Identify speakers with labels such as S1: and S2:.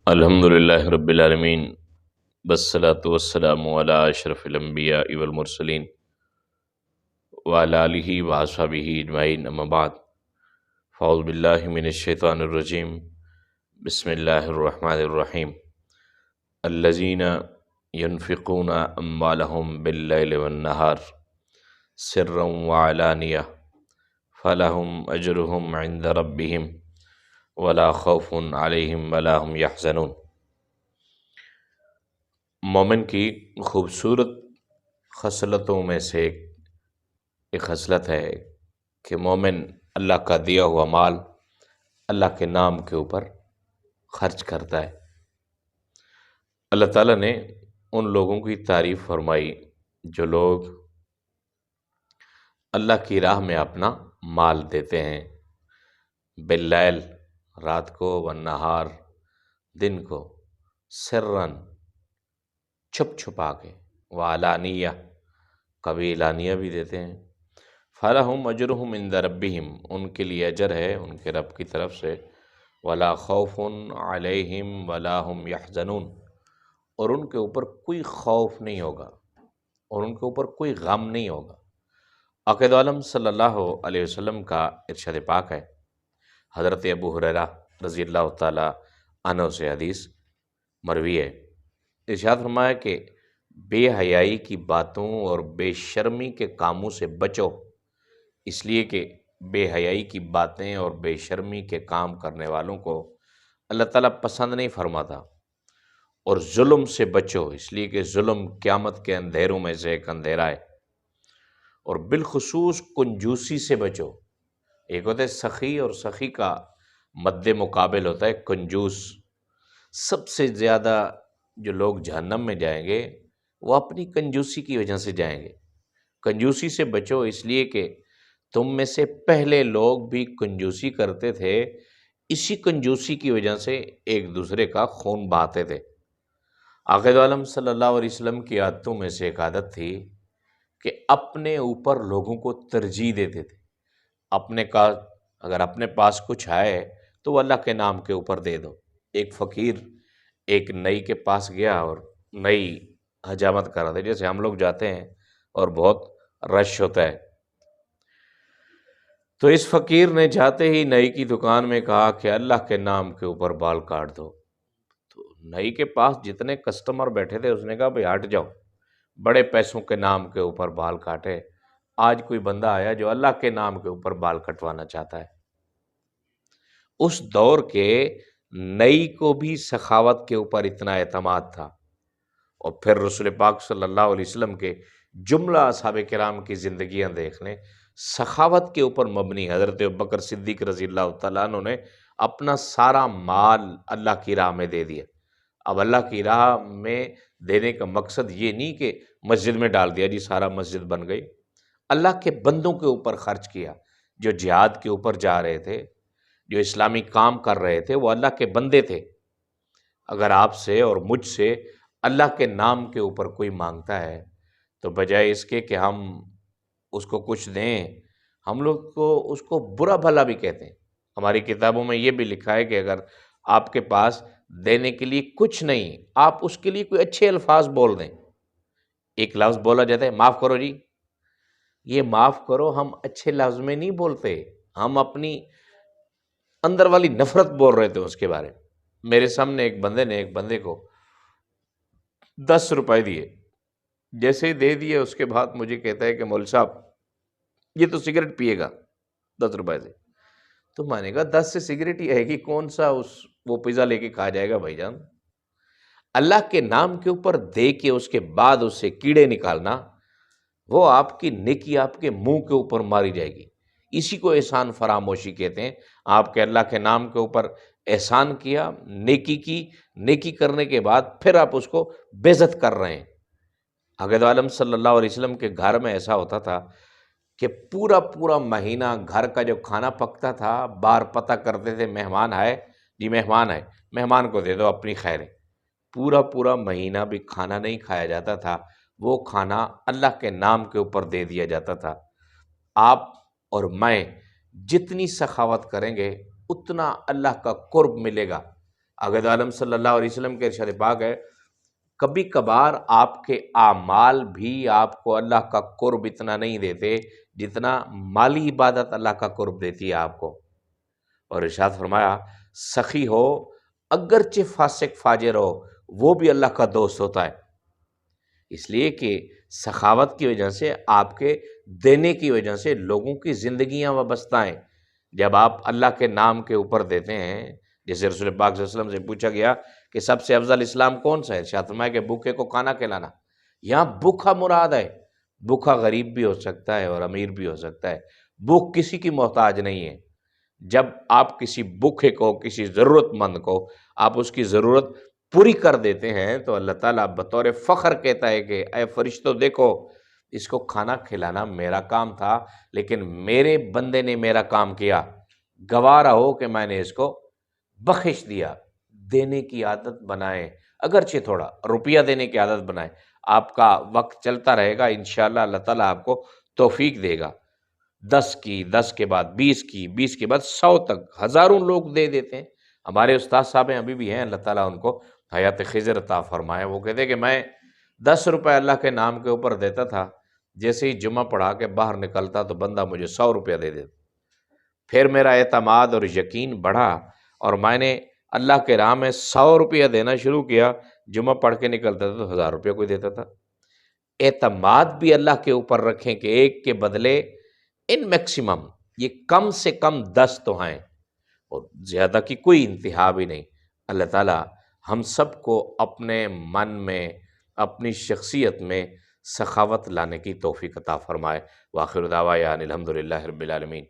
S1: الحمدللہ رب العالمین، والصلاة والسلام علی اشرف الانبیاء والمرسلین وعلی آلہ وصحبہ اجمعین، اما بعد، فاعوذ باللہ من الشیطان الرجیم، بسم اللہ الرحمن الرحیم۔ الذین ينفقون اموالهم باللیل والنہار سرا وعلانیہ فلہم اجرہم عند ربہم ولا خوف علیہم ولا هم یحزنون۔ مومن کی خوبصورت خصلتوں میں سے ایک خصلت ہے کہ مومن اللہ کا دیا ہوا مال اللہ کے نام کے اوپر خرچ کرتا ہے۔ اللہ تعالیٰ نے ان لوگوں کی تعریف فرمائی جو لوگ اللہ کی راہ میں اپنا مال دیتے ہیں، باللیل رات کو، والنہار دن کو، سرن چھپ چھپا کے، وعلانیہ کبھی اعلانیہ بھی دیتے ہیں، فلہم اجرہم عند ربہم ان کے لیے اجر ہے ان کے رب کی طرف سے، ولا خوف علیہم ولا هم یحزنون اور ان کے اوپر کوئی خوف نہیں ہوگا اور ان کے اوپر کوئی غم نہیں ہوگا۔ عقائد عالم صلی اللہ علیہ وسلم کا ارشاد پاک ہے، حضرت ابو ہریرہ رضی اللہ تعالی عنہ سے حدیث مروی ہے، ارشاد فرمایا کہ بے حیائی کی باتوں اور بے شرمی کے کاموں سے بچو، اس لیے کہ بے حیائی کی باتیں اور بے شرمی کے کام کرنے والوں کو اللہ تعالیٰ پسند نہیں فرماتا، اور ظلم سے بچو، اس لیے کہ ظلم قیامت کے اندھیروں میں سے ایک اندھیرا ہے، اور بالخصوص کنجوسی سے بچو۔ ایک ہوتا ہے سخی، اور سخی کا مد مقابل ہوتا ہے کنجوس۔ سب سے زیادہ جو لوگ جہنم میں جائیں گے وہ اپنی کنجوسی کی وجہ سے جائیں گے۔ کنجوسی سے بچو اس لیے کہ تم میں سے پہلے لوگ بھی کنجوسی کرتے تھے، اسی کنجوسی کی وجہ سے ایک دوسرے کا خون بہاتے تھے۔ عقائد عالم صلی اللہ علیہ وسلم کی عادتوں میں سے ایک عادت تھی کہ اپنے اوپر لوگوں کو ترجیح دیتے تھے۔ اگر اپنے پاس کچھ آئے تو وہ اللہ کے نام کے اوپر دے دو۔ ایک فقیر ایک نئی کے پاس گیا اور نئی حجامت کر رہا تھا، جیسے ہم لوگ جاتے ہیں اور بہت رش ہوتا ہے، تو اس فقیر نے جاتے ہی نئی کی دکان میں کہا کہ اللہ کے نام کے اوپر بال کاٹ دو۔ تو نئی کے پاس جتنے کسٹمر بیٹھے تھے اس نے کہا بھئی ہٹ جاؤ، بڑے پیسوں کے نام کے اوپر بال کاٹے، آج کوئی بندہ آیا جو اللہ کے نام کے اوپر بال کٹوانا چاہتا ہے۔ اس دور کے نئی کو بھی سخاوت کے اوپر اتنا اعتماد تھا، اور پھر رسول پاک صلی اللہ علیہ وسلم کے جملہ اصحاب کرام کی زندگیاں دیکھ لیں، سخاوت کے اوپر مبنی۔ حضرت ابوبکر صدیق رضی اللہ تعالیٰ عنہ نے اپنا سارا مال اللہ کی راہ میں دے دیا۔ اب اللہ کی راہ میں دینے کا مقصد یہ نہیں کہ مسجد میں ڈال دیا جی سارا مسجد بن گئی، اللہ کے بندوں کے اوپر خرچ کیا، جو جہاد کے اوپر جا رہے تھے، جو اسلامی کام کر رہے تھے، وہ اللہ کے بندے تھے۔ اگر آپ سے اور مجھ سے اللہ کے نام کے اوپر کوئی مانگتا ہے تو بجائے اس کے کہ ہم اس کو کچھ دیں، ہم لوگ کو اس کو برا بھلا بھی کہتے ہیں۔ ہماری کتابوں میں یہ بھی لکھا ہے کہ اگر آپ کے پاس دینے کے لیے کچھ نہیں، آپ اس کے لیے کوئی اچھے الفاظ بول دیں۔ ایک لفظ بولا جاتا ہے معاف کرو جی، یہ معاف کرو ہم اچھے لفظ میں نہیں بولتے، ہم اپنی اندر والی نفرت بول رہے تھے اس کے بارے میں۔ میرے سامنے ایک بندے نے ایک بندے کو 10 روپے دیے، جیسے ہی دے دیے اس کے بعد مجھے کہتا ہے کہ مول صاحب یہ تو سگریٹ پیے گا 10 روپے سے۔ تو میں نے کہا 10 سے سگریٹ ہی آئے گی، کون سا وہ پیزا لے کے کھا جائے گا بھائی جان؟ اللہ کے نام کے اوپر دے کے اس کے بعد اس سے کیڑے نکالنا، وہ آپ کی نیکی آپ کے منہ کے اوپر ماری جائے گی۔ اسی کو احسان فراموشی کہتے ہیں۔ آپ کے اللہ کے نام کے اوپر احسان کیا، نیکی کی، نیکی کرنے کے بعد پھر آپ اس کو بے عزت کر رہے ہیں۔ حضرت عالم صلی اللہ علیہ وسلم کے گھر میں ایسا ہوتا تھا کہ پورا پورا مہینہ گھر کا جو کھانا پکتا تھا، بار پتہ کرتے تھے مہمان آئے جی، مہمان آئے، مہمان کو دے دو اپنی خیر ہے۔ پورا پورا مہینہ بھی کھانا نہیں کھایا جاتا تھا، وہ کھانا اللہ کے نام کے اوپر دے دیا جاتا تھا۔ آپ اور میں جتنی سخاوت کریں گے اتنا اللہ کا قرب ملے گا۔ آقا عالم صلی اللہ علیہ وسلم کے ارشاد پاک ہے، کبھی کبھار آپ کے اعمال بھی آپ کو اللہ کا قرب اتنا نہیں دیتے جتنا مالی عبادت اللہ کا قرب دیتی ہے آپ کو۔ اور ارشاد فرمایا سخی ہو اگرچہ فاسق فاجر ہو وہ بھی اللہ کا دوست ہوتا ہے، اس لیے کہ سخاوت کی وجہ سے، آپ کے دینے کی وجہ سے لوگوں کی زندگیاں وابستہ ہیں۔ جب آپ اللہ کے نام کے اوپر دیتے ہیں، جیسے رسول پاک صلی اللہ علیہ وسلم سے پوچھا گیا کہ سب سے افضل اسلام کون سا ہے، ارشاد فرمایا کہ بھوکے کو کھانا کھلانا۔ یہاں بھوکا مراد ہے، بھوکا غریب بھی ہو سکتا ہے اور امیر بھی ہو سکتا ہے، بھوک کسی کی محتاج نہیں ہے۔ جب آپ کسی بھوکے کو، کسی ضرورت مند کو آپ اس کی ضرورت پوری کر دیتے ہیں تو اللہ تعالیٰ بطور فخر کہتا ہے کہ اے فرشتوں دیکھو، اس کو کھانا کھلانا میرا کام تھا، لیکن میرے بندے نے میرا کام کیا، گوارہ ہو کہ میں نے اس کو بخش دیا۔ دینے کی عادت بنائیں، اگرچہ تھوڑا روپیہ دینے کی عادت بنائیں، آپ کا وقت چلتا رہے گا، انشاءاللہ اللہ تعالیٰ آپ کو توفیق دے گا۔ 10 کی، 10 کے بعد 20 کی، 20 کے بعد 100 تک، ہزاروں لوگ دے دیتے ہیں۔ ہمارے استاد صاحب ہیں، ابھی بھی ہیں، اللہ تعالیٰ ان کو حیات خضر عطا فرمائے، وہ کہتے ہیں کہ میں 10 روپے اللہ کے نام کے اوپر دیتا تھا، جیسے ہی جمعہ پڑھا کے باہر نکلتا تو بندہ مجھے 100 روپیہ دے دیتا، پھر میرا اعتماد اور یقین بڑھا اور میں نے اللہ کے راہ میں 100 روپیہ دینا شروع کیا، جمعہ پڑھ کے نکلتا تھا تو 1000 روپیہ کوئی دیتا تھا۔ اعتماد بھی اللہ کے اوپر رکھیں کہ ایک کے بدلے ان میکسیمم یہ کم سے کم 10 تو ہیں، اور زیادہ کی کوئی انتہا بھی نہیں۔ اللہ تعالیٰ ہم سب کو اپنے من میں، اپنی شخصیت میں سخاوت لانے کی توفیق عطا فرمائے۔ وآخر دعوانا الحمدللہ رب العالمین۔